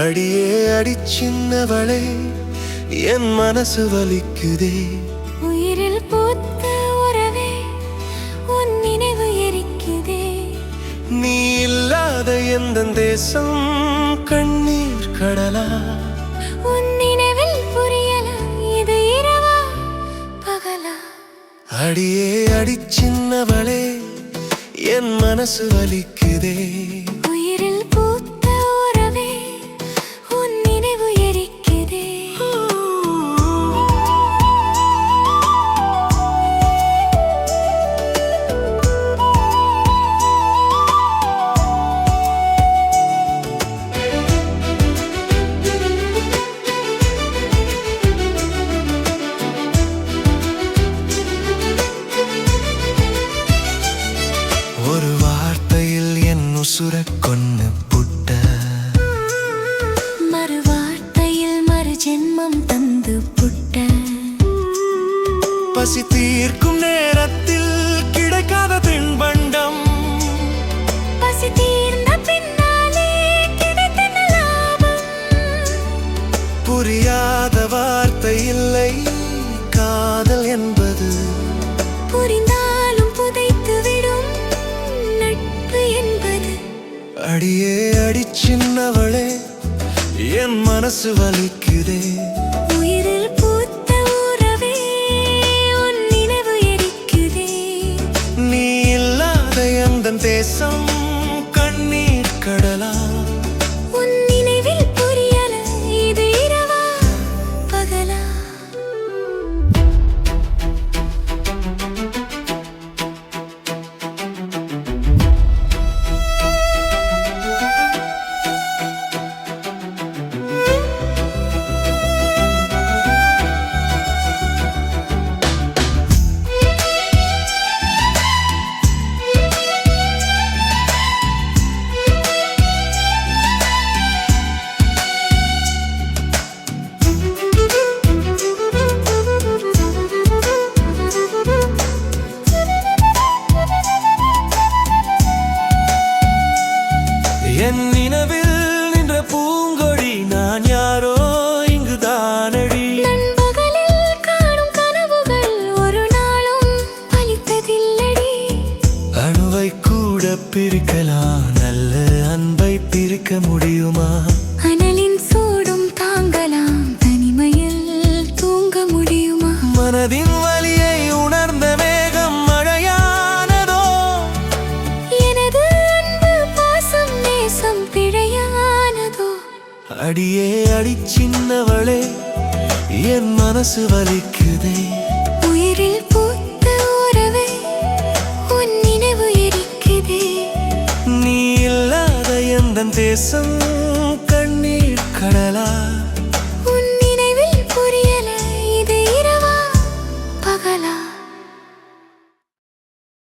அடியே அடி சின்னவளே, என் மனசு வலிக்குதே. உயிரில் பூத்த உறவே, உன் நினைவு எரிக்குதே. நீ இல்லாத எந்த தேசம் கண்ணீர் கடலா. உன் நினைவில் புரியல, இது இரவா பகலா. அடியே அடி சின்னவளே, என் மனசு வலிக்குதே. உயிரில் பூத்த உறவே, உன் நினைவு எரிக்குதே. ஒரு வார்த்தையில் என் உசுரக் கொன்னு புட்ட, மறு வார்த்தையில் மறு ஜென்மம் தந்து புட்ட. பசி தீர்க்கும் நேரத்தில் கிடைக்காத தின்பண்டம், பசி தீர்ந்த பின்னாலே கிடைத்த லாபம். புரியாத வார்த்தை இல்லை காதல் என்பது. புரிந்தாலும் புதைத்து விடும் நட்பு என்பது. அடியே அடி சின்னவளே, என் மனசு வலிக்குதே. உயிரில் பூத்த உறவே, உன் நினைவு எரிக்குதே. நீ இல்லாத எந்த தேசம் கண்ணீர் கடலா. உன் நினைவில் புரியல, இது இரவா பகலா. என் நினைவில் நின்ற பூங்கொடி நான் யாரோ இங்கு தானடி. நண்பகலில் காணும் கனவுகள் ஒரு நாளும் பலித்ததில்லடி. அணுவை கூட பிரிக்கலாம், நல்ல அன்பை பிரிக்க முடியுமா? அனலின் சூடும் தாங்கலாம், தனிமையில் தூங்க முடியுமா? மனதின் வலியை உணர்ந்த மேகம் மழையானதோ. எனது அன்பு பாசம் நேசம் பிழையானதோ? அடியே அடி சின்னவளே, என் மனசு வலிக்குதே. உயிரில் பூத்த உறவே, உன் நினைவு எரிக்குதே. நீ இல்லாத எந்த தேசம்